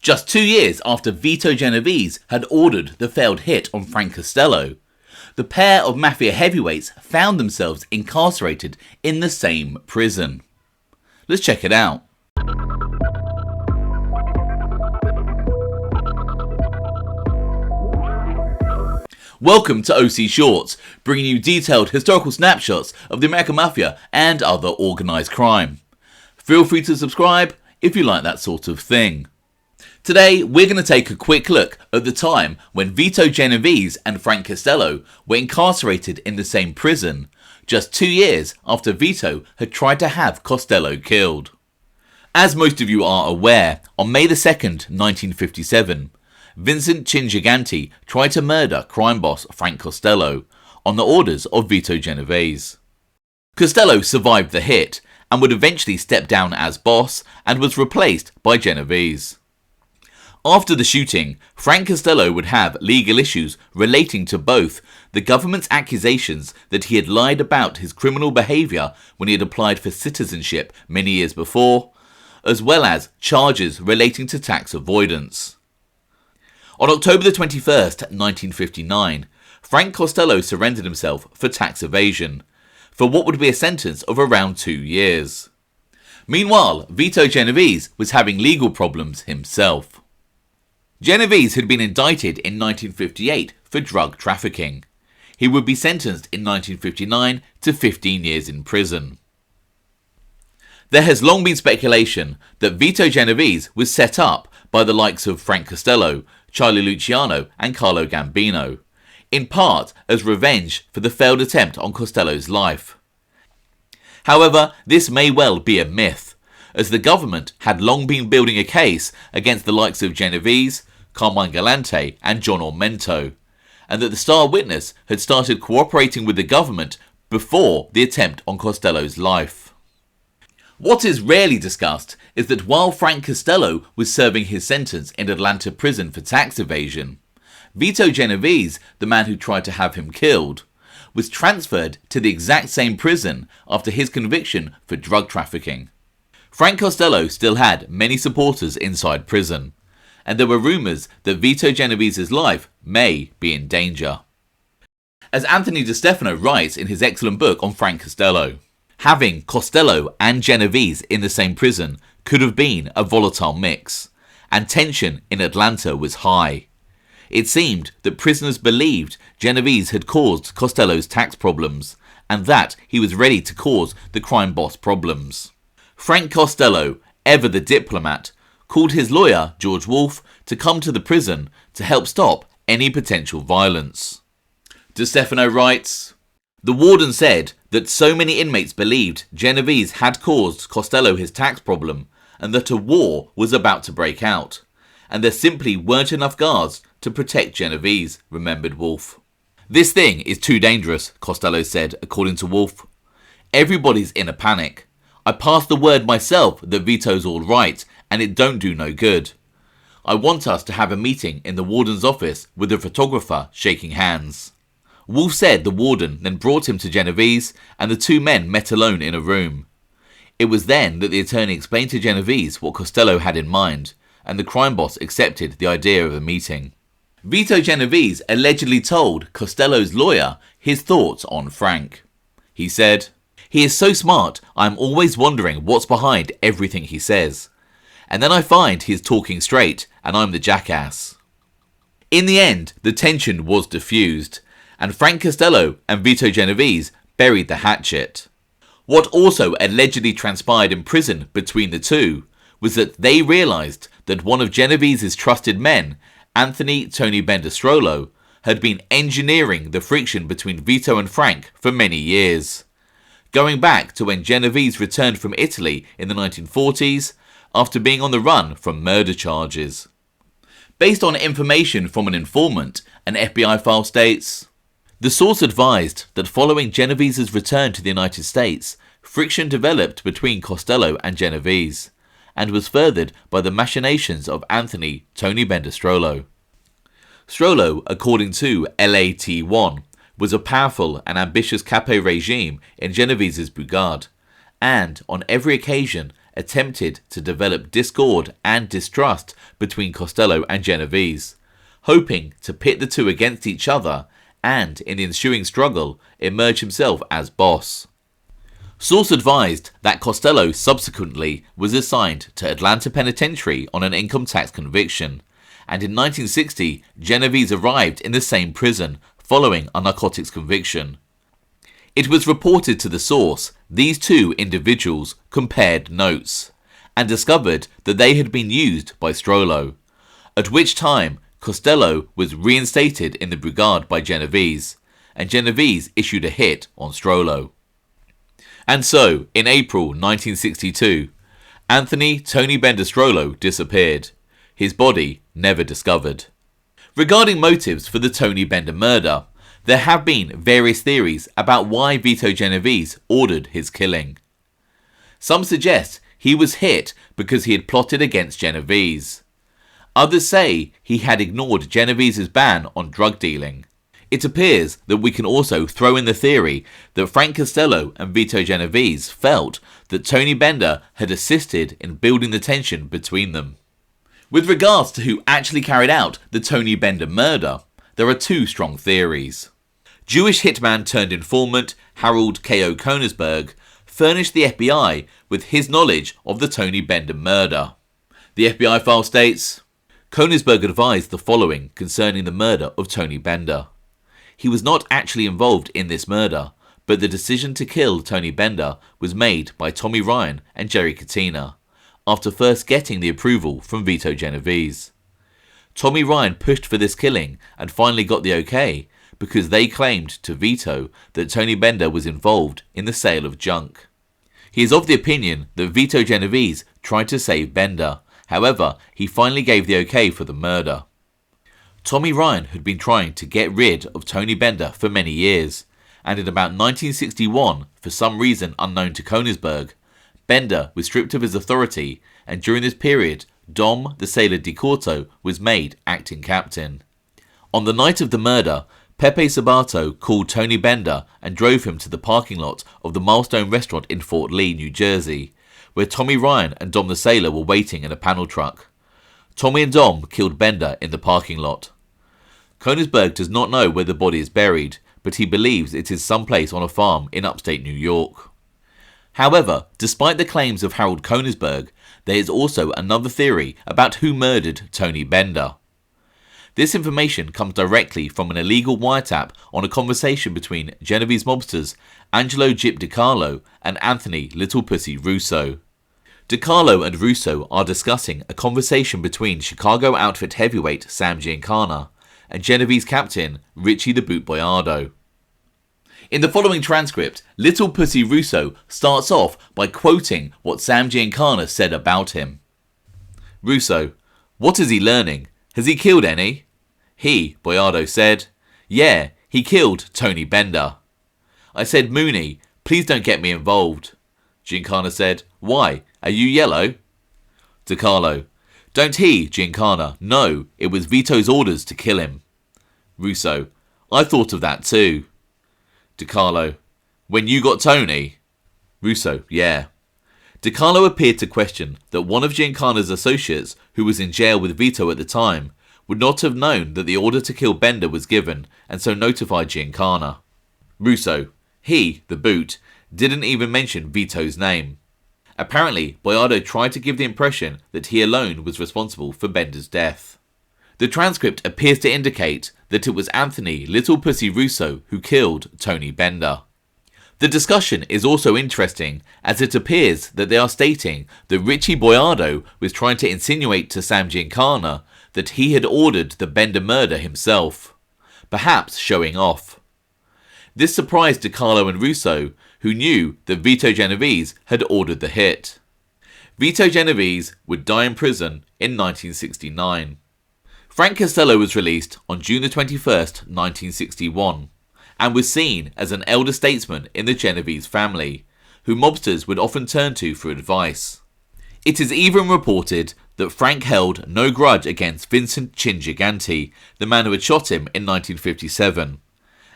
just 2 years after Vito Genovese had ordered the failed hit on Frank Costello. The pair of mafia heavyweights found themselves incarcerated in the same prison. Let's check it out. Welcome to OC Shorts, bringing you detailed historical snapshots of the American Mafia and other organised crime. Feel free to subscribe if you like that sort of thing. Today, we're going to take a quick look at the time when Vito Genovese and Frank Costello were incarcerated in the same prison, just 2 years after Vito had tried to have Costello killed. As most of you are aware, on May 2nd, 1957, Vincent Chin Gigante tried to murder crime boss Frank Costello on the orders of Vito Genovese. Costello survived the hit and would eventually step down as boss and was replaced by Genovese. After the shooting, Frank Costello would have legal issues relating to both the government's accusations that he had lied about his criminal behaviour when he had applied for citizenship many years before, as well as charges relating to tax avoidance. On October 21st, 1959, Frank Costello surrendered himself for tax evasion, for what would be a sentence of around 2 years. Meanwhile, Vito Genovese was having legal problems himself. Genovese had been indicted in 1958 for drug trafficking. He would be sentenced in 1959 to 15 years in prison. There has long been speculation that Vito Genovese was set up by the likes of Frank Costello, Charlie Luciano and Carlo Gambino, in part as revenge for the failed attempt on Costello's life. However, this may well be a myth, as the government had long been building a case against the likes of Genovese, Carmine Galante and John Ormento, and that the star witness had started cooperating with the government before the attempt on Costello's life. What is rarely discussed is that while Frank Costello was serving his sentence in Atlanta prison for tax evasion, Vito Genovese, the man who tried to have him killed, was transferred to the exact same prison after his conviction for drug trafficking. Frank Costello still had many supporters inside prison, and there were rumours that Vito Genovese's life may be in danger. As Anthony DeStefano writes in his excellent book on Frank Costello, having Costello and Genovese in the same prison could have been a volatile mix, and tension in Atlanta was high. It seemed that prisoners believed Genovese had caused Costello's tax problems, and that he was ready to cause the crime boss problems. Frank Costello, ever the diplomat, called his lawyer, George Wolfe, to come to the prison to help stop any potential violence. DeStefano writes, "The warden said that so many inmates believed Genovese had caused Costello his tax problem and that a war was about to break out, and there simply weren't enough guards to protect Genovese," remembered Wolfe. "This thing is too dangerous," Costello said, according to Wolfe. "Everybody's in a panic. I passed the word myself that Vito's all right and it don't do no good. I want us to have a meeting in the warden's office with the photographer shaking hands." Wolfe said the warden then brought him to Genovese and the two men met alone in a room. It was then that the attorney explained to Genovese what Costello had in mind, and the crime boss accepted the idea of a meeting. Vito Genovese allegedly told Costello's lawyer his thoughts on Frank. He said, "He is so smart, I am always wondering what's behind everything he says. And then I find he is talking straight, and I'm the jackass." In the end, the tension was diffused, and Frank Costello and Vito Genovese buried the hatchet. What also allegedly transpired in prison between the two was that they realised that one of Genovese's trusted men, Anthony Tony Bender Strollo, had been engineering the friction between Vito and Frank for many years, going back to when Genovese returned from Italy in the 1940s after being on the run from murder charges. Based on information from an informant, an FBI file states, "The source advised that following Genovese's return to the United States, friction developed between Costello and Genovese, and was furthered by the machinations of Anthony Tony Bender Strollo." Strollo, according to LAT1, was a powerful and ambitious capo regime in Genovese's Brigade, and on every occasion attempted to develop discord and distrust between Costello and Genovese, hoping to pit the two against each other and, in the ensuing struggle, emerge himself as boss. Source advised that Costello subsequently was assigned to Atlanta Penitentiary on an income tax conviction, and in 1960 Genovese arrived in the same prison following a narcotics conviction. It was reported to the source these two individuals compared notes and discovered that they had been used by Strollo, at which time Costello was reinstated in the brigade by Genovese, and Genovese issued a hit on Strollo. And so, in April 1962, Anthony Tony Bender Strollo disappeared, his body never discovered. Regarding motives for the Tony Bender murder, there have been various theories about why Vito Genovese ordered his killing. Some suggest he was hit because he had plotted against Genovese. Others say he had ignored Genovese's ban on drug dealing. It appears that we can also throw in the theory that Frank Costello and Vito Genovese felt that Tony Bender had assisted in building the tension between them. With regards to who actually carried out the Tony Bender murder, there are two strong theories. Jewish hitman turned informant Harold K.O. Koenigsberg furnished the FBI with his knowledge of the Tony Bender murder. The FBI file states, Koenigsberg advised the following concerning the murder of Tony Bender. He was not actually involved in this murder, but the decision to kill Tony Bender was made by Tommy Ryan and Jerry Katina, after first getting the approval from Vito Genovese. Tommy Ryan pushed for this killing and finally got the okay, because they claimed to Vito that Tony Bender was involved in the sale of junk. He is of the opinion that Vito Genovese tried to save Bender, however, he finally gave the okay for the murder. Tommy Ryan had been trying to get rid of Tony Bender for many years, and in about 1961, for some reason unknown to Koenigsberg, Bender was stripped of his authority, and during this period, Dom the Sailor DeQuarto was made acting captain. On the night of the murder, Pepe Sabato called Tony Bender and drove him to the parking lot of the Milestone restaurant in Fort Lee, New Jersey, where Tommy Ryan and Dom the Sailor were waiting in a panel truck. Tommy and Dom killed Bender in the parking lot. Koenigsberg does not know where the body is buried, but he believes it is someplace on a farm in upstate New York. However, despite the claims of Harold Koenigsberg, there is also another theory about who murdered Tony Bender. This information comes directly from an illegal wiretap on a conversation between Genovese mobsters Angelo Gyp DiCarlo and Anthony Little Pussy Russo. DiCarlo and Russo are discussing a conversation between Chicago outfit heavyweight Sam Giancana and Genovese captain Richie the Boot Boyardo. In the following transcript, Little Pussy Russo starts off by quoting what Sam Giancana said about him. Russo: what is he learning? Has he killed any? He, Boyardo, said, yeah, he killed Tony Bender. I said, Mooney, please don't get me involved. Giancana said, why, are you yellow? DiCarlo: don't he, Giancana, know it was Vito's orders to kill him? Russo: I thought of that too. DiCarlo: when you got Tony? Russo: yeah. DiCarlo appeared to question that one of Giancana's associates, who was in jail with Vito at the time, would not have known that the order to kill Bender was given, and so notified Giancana. Russo: he, the boot, didn't even mention Vito's name. Apparently, Boyardo tried to give the impression that he alone was responsible for Bender's death. The transcript appears to indicate that it was Anthony Little Pussy Russo who killed Tony Bender. The discussion is also interesting, as it appears that they are stating that Richie Boyardo was trying to insinuate to Sam Giancana that he had ordered the Bender murder himself, perhaps showing off. This surprised DiCarlo and Russo, who knew that Vito Genovese had ordered the hit. Vito Genovese would die in prison in 1969. Frank Costello was released on June 21st, 1961, and was seen as an elder statesman in the Genovese family, who mobsters would often turn to for advice. It is even reported that Frank held no grudge against Vincent Chin Gigante, the man who had shot him in 1957,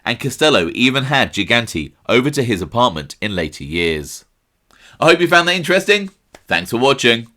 and Costello even had Gigante over to his apartment in later years. I hope you found that interesting. Thanks for watching.